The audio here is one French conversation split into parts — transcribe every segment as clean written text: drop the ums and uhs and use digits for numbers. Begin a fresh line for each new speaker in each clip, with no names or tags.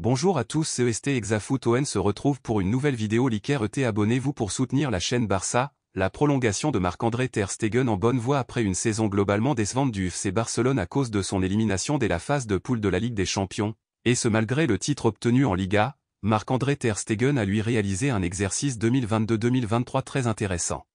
Bonjour à tous, CEST Exafoot se retrouve pour une nouvelle vidéo Liker ET. Abonnez-vous pour soutenir la chaîne Barça. La prolongation de Marc-André Ter Stegen en bonne voie après une saison globalement décevante du FC Barcelone à cause de son élimination dès la phase de poule de la Ligue des Champions, et ce malgré le titre obtenu en Liga. Marc-André Ter Stegen a lui réalisé un exercice 2022-2023 très intéressant.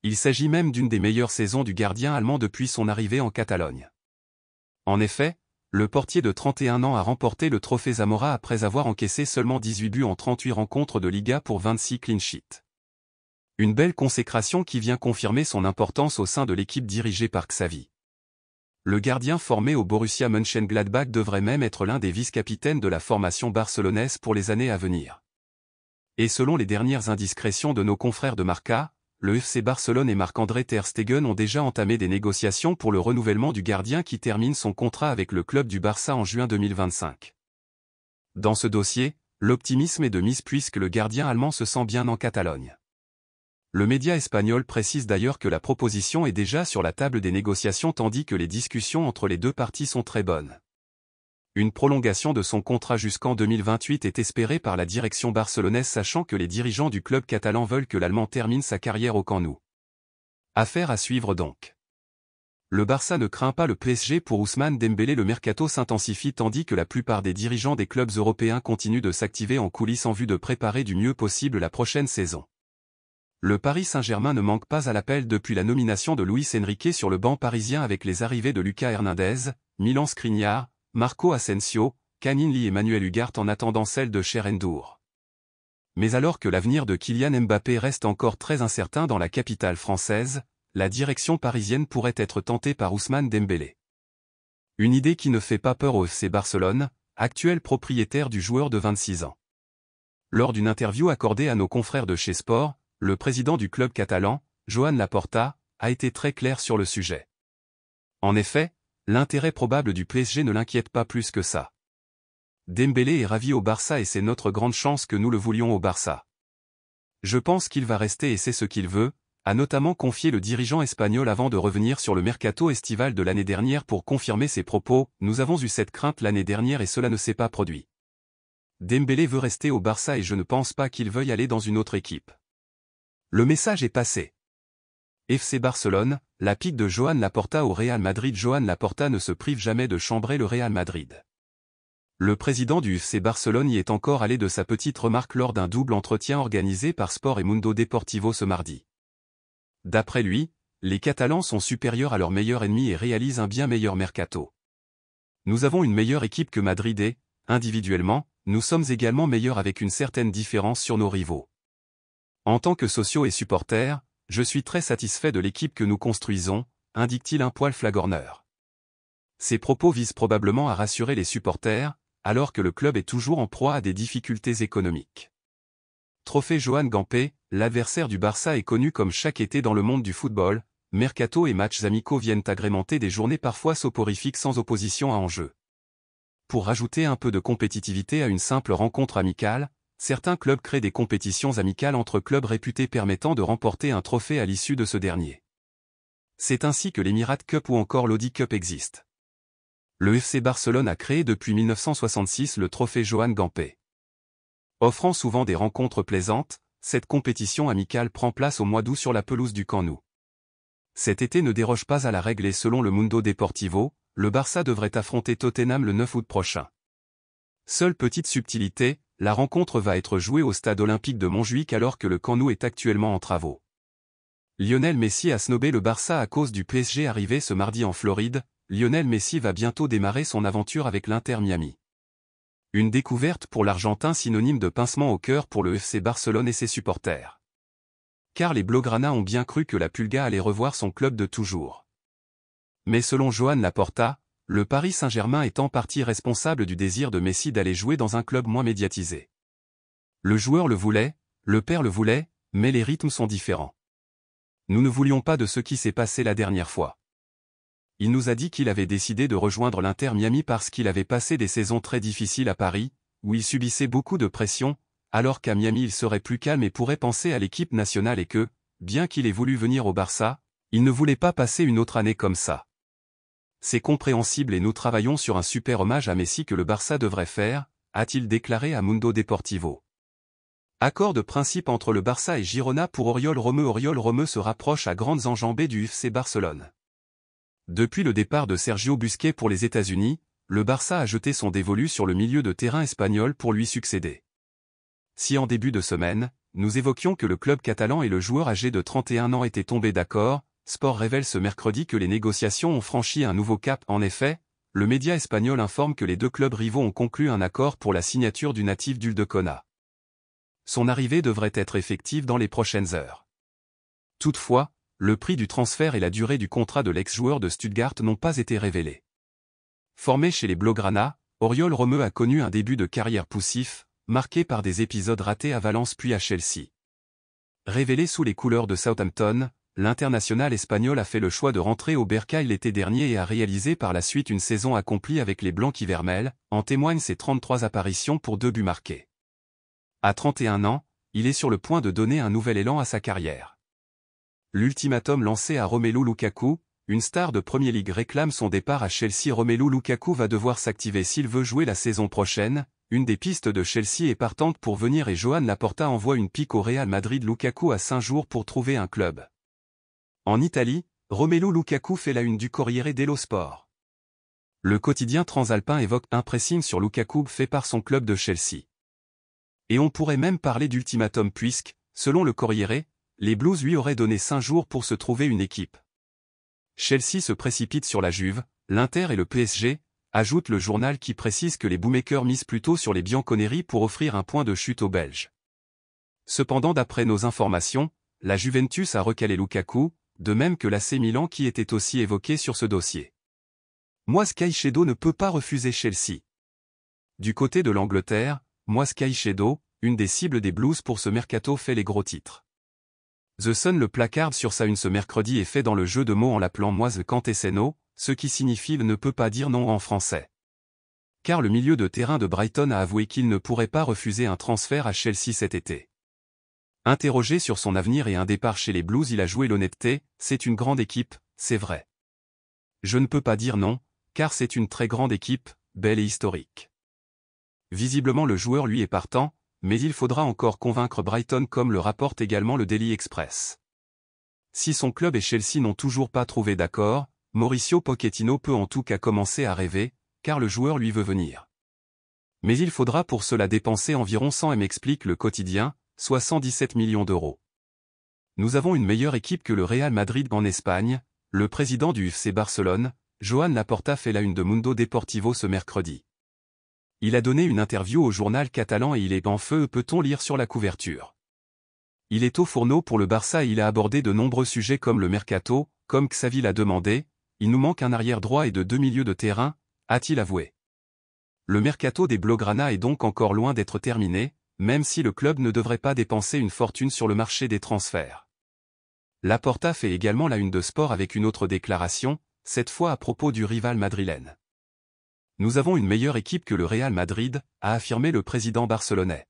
Il s'agit même d'une des meilleures saisons du gardien allemand depuis son arrivée en Catalogne. En effet, le portier de 31 ans a remporté le trophée Zamora après avoir encaissé seulement 18 buts en 38 rencontres de Liga pour 26 clean sheets. Une belle consécration qui vient confirmer son importance au sein de l'équipe dirigée par Xavi. Le gardien formé au Borussia Mönchengladbach devrait même être l'un des vice-capitaines de la formation barcelonaise pour les années à venir. Et selon les dernières indiscrétions de nos confrères de Marca, le FC Barcelone et Marc-André Ter Stegen ont déjà entamé des négociations pour le renouvellement du gardien qui termine son contrat avec le club du Barça en juin 2025. Dans ce dossier, l'optimisme est de mise puisque le gardien allemand se sent bien en Catalogne. Le média espagnol précise d'ailleurs que la proposition est déjà sur la table des négociations tandis que les discussions entre les deux parties sont très bonnes. Une prolongation de son contrat jusqu'en 2028 est espérée par la direction barcelonaise sachant que les dirigeants du club catalan veulent que l'Allemand termine sa carrière au Camp Nou. Affaire à suivre donc. Le Barça ne craint pas le PSG pour Ousmane Dembélé. Le mercato s'intensifie tandis que la plupart des dirigeants des clubs européens continuent de s'activer en coulisses en vue de préparer du mieux possible la prochaine saison. Le Paris Saint-Germain ne manque pas à l'appel depuis la nomination de Luis Enrique sur le banc parisien avec les arrivées de Lucas Hernandez, Milan Skriniar, Marco Asensio, Kane Lee et Manuel Ugarte en attendant celle de Cherki Ndour. Mais alors que l'avenir de Kylian Mbappé reste encore très incertain dans la capitale française, la direction parisienne pourrait être tentée par Ousmane Dembélé. Une idée qui ne fait pas peur au FC Barcelone, actuel propriétaire du joueur de 26 ans. Lors d'une interview accordée à nos confrères de chez Sport, le président du club catalan, Joan Laporta, a été très clair sur le sujet. En effet, l'intérêt probable du PSG ne l'inquiète pas plus que ça. Dembélé est ravi au Barça et c'est notre grande chance que nous le voulions au Barça. Je pense qu'il va rester et c'est ce qu'il veut, a notamment confié le dirigeant espagnol avant de revenir sur le mercato estival de l'année dernière pour confirmer ses propos. Nous avons eu cette crainte l'année dernière et cela ne s'est pas produit. Dembélé veut rester au Barça et je ne pense pas qu'il veuille aller dans une autre équipe. Le message est passé. FC Barcelone, la pique de Joan Laporta au Real Madrid. Joan Laporta ne se prive jamais de chambrer le Real Madrid. Le président du FC Barcelone y est encore allé de sa petite remarque lors d'un double entretien organisé par Sport et Mundo Deportivo ce mardi. D'après lui, les Catalans sont supérieurs à leur meilleur ennemi et réalisent un bien meilleur mercato. Nous avons une meilleure équipe que Madrid et, individuellement, nous sommes également meilleurs avec une certaine différence sur nos rivaux. En tant que sociaux et supporters, je suis très satisfait de l'équipe que nous construisons, indique-t-il un poil flagorneur. Ces propos visent probablement à rassurer les supporters, alors que le club est toujours en proie à des difficultés économiques. Trophée Joan Gamper, l'adversaire du Barça est connu comme chaque été dans le monde du football, mercato et matchs amicaux viennent agrémenter des journées parfois soporifiques sans opposition à enjeu. Pour rajouter un peu de compétitivité à une simple rencontre amicale, certains clubs créent des compétitions amicales entre clubs réputés permettant de remporter un trophée à l'issue de ce dernier. C'est ainsi que l'Emirates Cup ou encore l'Audi Cup existent. Le FC Barcelone a créé depuis 1966 le trophée Joan Gamper. Offrant souvent des rencontres plaisantes, cette compétition amicale prend place au mois d'août sur la pelouse du Camp Nou. Cet été ne déroge pas à la règle et selon le Mundo Deportivo, le Barça devrait affronter Tottenham le 9 août prochain. Seule petite subtilité, la rencontre va être jouée au stade olympique de Montjuïc alors que le Camp Nou est actuellement en travaux. Lionel Messi a snobé le Barça à cause du PSG arrivé ce mardi en Floride. Lionel Messi va bientôt démarrer son aventure avec l'Inter Miami. Une découverte pour l'Argentin synonyme de pincement au cœur pour le FC Barcelone et ses supporters. Car les Blaugrana ont bien cru que la Pulga allait revoir son club de toujours. Mais selon Joan Laporta, le Paris Saint-Germain est en partie responsable du désir de Messi d'aller jouer dans un club moins médiatisé. Le joueur le voulait, le père le voulait, mais les rythmes sont différents. Nous ne voulions pas de ce qui s'est passé la dernière fois. Il nous a dit qu'il avait décidé de rejoindre l'Inter Miami parce qu'il avait passé des saisons très difficiles à Paris, où il subissait beaucoup de pression, alors qu'à Miami il serait plus calme et pourrait penser à l'équipe nationale et que, bien qu'il ait voulu venir au Barça, il ne voulait pas passer une autre année comme ça. C'est compréhensible et nous travaillons sur un super hommage à Messi que le Barça devrait faire, a-t-il déclaré à Mundo Deportivo. Accord de principe entre le Barça et Girona pour Oriol Romeu. Oriol Romeu se rapproche à grandes enjambées du FC Barcelone. Depuis le départ de Sergio Busquets pour les États-Unis, le Barça a jeté son dévolu sur le milieu de terrain espagnol pour lui succéder. Si en début de semaine, nous évoquions que le club catalan et le joueur âgé de 31 ans étaient tombés d'accord, Sport révèle ce mercredi que les négociations ont franchi un nouveau cap. En effet, le média espagnol informe que les deux clubs rivaux ont conclu un accord pour la signature du natif d'Ulldecona. Son arrivée devrait être effective dans les prochaines heures. Toutefois, le prix du transfert et la durée du contrat de l'ex-joueur de Stuttgart n'ont pas été révélés. Formé chez les Blaugrana, Oriol Romeu a connu un début de carrière poussif, marqué par des épisodes ratés à Valence puis à Chelsea. Révélé sous les couleurs de Southampton, l'international espagnol a fait le choix de rentrer au Bercail l'été dernier et a réalisé par la suite une saison accomplie avec les Blancs-Vermels, en témoignent ses 33 apparitions pour 2 buts marqués. À 31 ans, il est sur le point de donner un nouvel élan à sa carrière. L'ultimatum lancé à Romelu Lukaku, une star de Premier League réclame son départ à Chelsea. Romelu Lukaku va devoir s'activer s'il veut jouer la saison prochaine. Une des pistes de Chelsea est partante pour venir et Joan Laporta envoie une pique au Real Madrid. Lukaku a 5 jours pour trouver un club. En Italie, Romelu Lukaku fait la une du Corriere dello Sport. Le quotidien transalpin évoque un pressing sur Lukaku fait par son club de Chelsea. Et on pourrait même parler d'ultimatum puisque, selon le Corriere, les Blues lui auraient donné 5 jours pour se trouver une équipe. Chelsea se précipite sur la Juve, l'Inter et le PSG, ajoute le journal qui précise que les bookmakers misent plutôt sur les Bianconeri pour offrir un point de chute aux Belges. Cependant d'après nos informations, la Juventus a recalé Lukaku, de même que l'AC Milan qui était aussi évoqué sur ce dossier. Moise Caicedo ne peut pas refuser Chelsea. Du côté de l'Angleterre, Moise Caicedo, une des cibles des Blues pour ce mercato fait les gros titres. The Sun le placarde sur sa une ce mercredi et fait dans le jeu de mots en l'appelant Moise Canteseno, ce qui signifie ne peut pas dire non en français. Car le milieu de terrain de Brighton a avoué qu'il ne pourrait pas refuser un transfert à Chelsea cet été. Interrogé sur son avenir et un départ chez les Blues, il a joué l'honnêteté, c'est une grande équipe, c'est vrai. Je ne peux pas dire non, car c'est une très grande équipe, belle et historique. Visiblement le joueur lui est partant, mais il faudra encore convaincre Brighton comme le rapporte également le Daily Express. Si son club et Chelsea n'ont toujours pas trouvé d'accord, Mauricio Pochettino peut en tout cas commencer à rêver, car le joueur lui veut venir. Mais il faudra pour cela dépenser environ 100 M explique le quotidien, soit 117 millions d'euros. Nous avons une meilleure équipe que le Real Madrid en Espagne, le président du FC Barcelone, Joan Laporta fait la une de Mundo Deportivo ce mercredi. Il a donné une interview au journal catalan et il est en feu, peut-on lire sur la couverture. Il est au fourneau pour le Barça et il a abordé de nombreux sujets comme le mercato, comme Xavi l'a demandé, il nous manque un arrière droit et de 2 milieux de terrain, a-t-il avoué. Le mercato des Blaugrana est donc encore loin d'être terminé, même si le club ne devrait pas dépenser une fortune sur le marché des transferts. Laporta fait également la une de Sport avec une autre déclaration, cette fois à propos du rival madrilène. Nous avons une meilleure équipe que le Real Madrid, a affirmé le président barcelonais.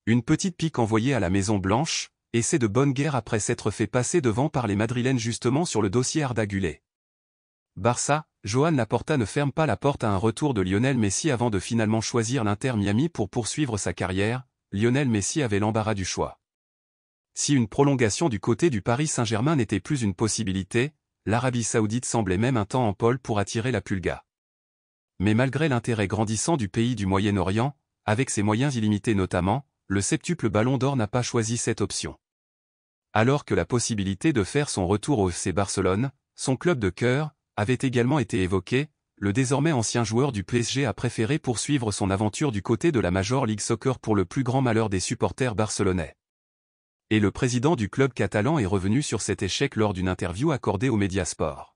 Une petite pique envoyée à la Maison Blanche, et c'est de bonne guerre après s'être fait passer devant par les madrilènes justement sur le dossier Arda Güler. Barça, Joan Laporta ne ferme pas la porte à un retour de Lionel Messi avant de finalement choisir l'Inter Miami pour poursuivre sa carrière. Lionel Messi avait l'embarras du choix. Si une prolongation du côté du Paris Saint-Germain n'était plus une possibilité, l'Arabie Saoudite semblait même un temps en pôle pour attirer la Pulga. Mais malgré l'intérêt grandissant du pays du Moyen-Orient, avec ses moyens illimités notamment, le septuple Ballon d'Or n'a pas choisi cette option. Alors que la possibilité de faire son retour au FC Barcelone, son club de cœur, avait également été évoquée, le désormais ancien joueur du PSG a préféré poursuivre son aventure du côté de la Major League Soccer pour le plus grand malheur des supporters barcelonais. Et le président du club catalan est revenu sur cet échec lors d'une interview accordée au Mediasport.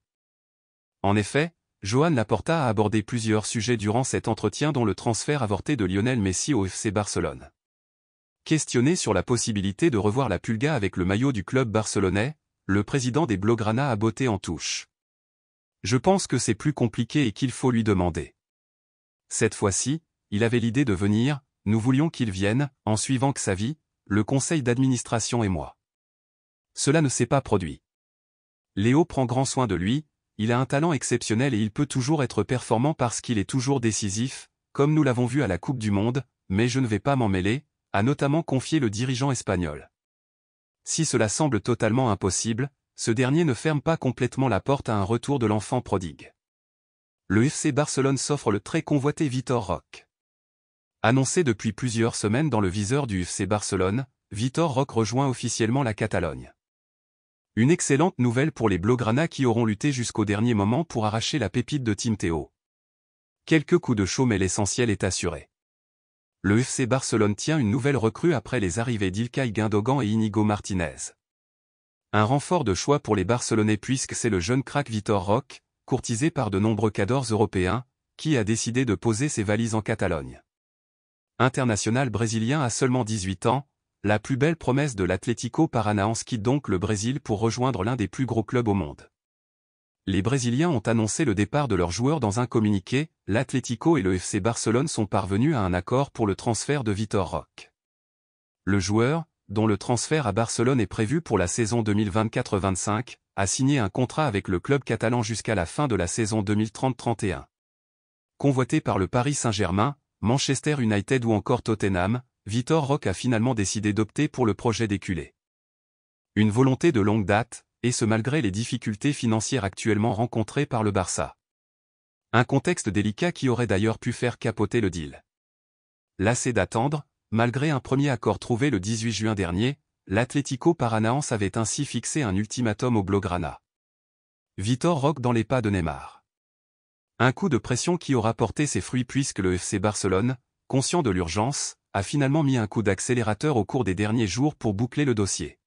En effet, Joan Laporta a abordé plusieurs sujets durant cet entretien dont le transfert avorté de Lionel Messi au FC Barcelone. Questionné sur la possibilité de revoir la Pulga avec le maillot du club barcelonais, le président des Blaugrana a botté en touche. Je pense que c'est plus compliqué et qu'il faut lui demander. Cette fois-ci, il avait l'idée de venir, nous voulions qu'il vienne, en suivant Xavi, le conseil d'administration et moi. Cela ne s'est pas produit. Léo prend grand soin de lui, il a un talent exceptionnel et il peut toujours être performant parce qu'il est toujours décisif, comme nous l'avons vu à la Coupe du Monde, mais je ne vais pas m'en mêler, a notamment confié le dirigeant espagnol. Si cela semble totalement impossible, ce dernier ne ferme pas complètement la porte à un retour de l'enfant prodigue. Le FC Barcelone s'offre le très convoité Vitor Roque. Annoncé depuis plusieurs semaines dans le viseur du FC Barcelone, Vitor Roque rejoint officiellement la Catalogne. Une excellente nouvelle pour les Blaugrana qui auront lutté jusqu'au dernier moment pour arracher la pépite de Tim Theo. Quelques coups de chaud mais l'essentiel est assuré. Le FC Barcelone tient une nouvelle recrue après les arrivées d'Ilkay Gündogan et Inigo Martinez. Un renfort de choix pour les Barcelonais puisque c'est le jeune crack Vitor Roque, courtisé par de nombreux cadors européens, qui a décidé de poser ses valises en Catalogne. International brésilien à seulement 18 ans, la plus belle promesse de l'Atlético Paranaense quitte donc le Brésil pour rejoindre l'un des plus gros clubs au monde. Les Brésiliens ont annoncé le départ de leurs joueurs dans un communiqué, l'Atlético et le FC Barcelone sont parvenus à un accord pour le transfert de Vitor Roque. Le joueur, dont le transfert à Barcelone est prévu pour la saison 2024-25, a signé un contrat avec le club catalan jusqu'à la fin de la saison 2030-31. Convoité par le Paris Saint-Germain, Manchester United ou encore Tottenham, Vitor Roque a finalement décidé d'opter pour le projet des culés. Une volonté de longue date, et ce malgré les difficultés financières actuellement rencontrées par le Barça. Un contexte délicat qui aurait d'ailleurs pu faire capoter le deal. Lassé d'attendre, malgré un premier accord trouvé le 18 juin dernier, l'Atlético Paranaense avait ainsi fixé un ultimatum aux Blaugrana. Vitor Roque dans les pas de Neymar. Un coup de pression qui aura porté ses fruits puisque le FC Barcelone, conscient de l'urgence, a finalement mis un coup d'accélérateur au cours des derniers jours pour boucler le dossier.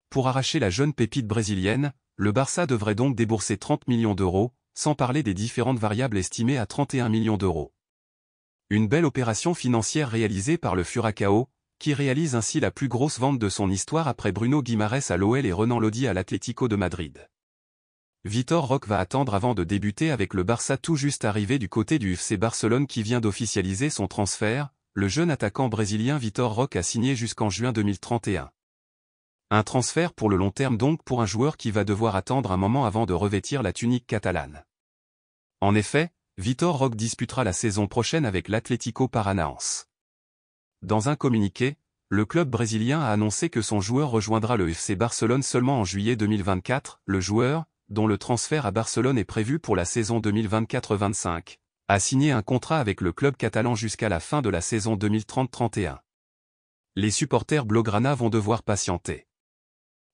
Pour arracher la jeune pépite brésilienne, le Barça devrait donc débourser 30 millions d'euros, sans parler des différentes variables estimées à 31 millions d'euros. Une belle opération financière réalisée par le Furacao, qui réalise ainsi la plus grosse vente de son histoire après Bruno Guimarães à l'OL et Renan Lodi à l'Atlético de Madrid. Vitor Roque va attendre avant de débuter avec le Barça tout juste arrivé du côté du FC Barcelone qui vient d'officialiser son transfert. Le jeune attaquant brésilien Vitor Roque a signé jusqu'en juin 2031. Un transfert pour le long terme donc pour un joueur qui va devoir attendre un moment avant de revêtir la tunique catalane. En effet, Vitor Roque disputera la saison prochaine avec l'Atlético Paranaense. Dans un communiqué, le club brésilien a annoncé que son joueur rejoindra le FC Barcelone seulement en juillet 2024. Le joueur, dont le transfert à Barcelone est prévu pour la saison 2024-25, a signé un contrat avec le club catalan jusqu'à la fin de la saison 2030-31. Les supporters blaugrana vont devoir patienter.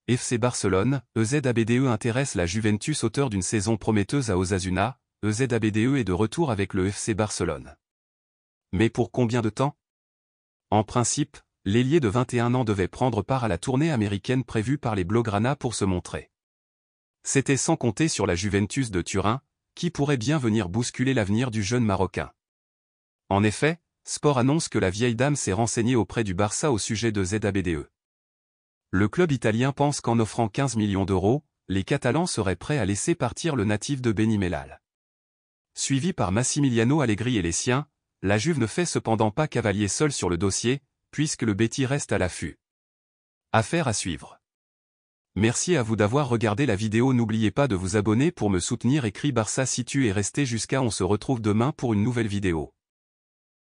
FC Barcelone, EZABDE intéresse la Juventus auteur d'une saison prometteuse à Osasuna, EZABDE est de retour avec le FC Barcelone. Mais pour combien de temps? En principe, l'ailier de 21 ans devait prendre part à la tournée américaine prévue par les Blaugrana pour se montrer. C'était sans compter sur la Juventus de Turin, qui pourrait bien venir bousculer l'avenir du jeune Marocain. En effet, Sport annonce que la vieille dame s'est renseignée auprès du Barça au sujet de ZABDE. Le club italien pense qu'en offrant 15 millions d'euros, les Catalans seraient prêts à laisser partir le natif de Benimellal. Suivi par Massimiliano Allegri et les siens, la Juve ne fait cependant pas cavalier seul sur le dossier, puisque le Betis reste à l'affût. Affaire à suivre. Merci à vous d'avoir regardé la vidéo, n'oubliez pas de vous abonner pour me soutenir. Écrit Barça si tu es resté jusqu'à. On se retrouve demain pour une nouvelle vidéo.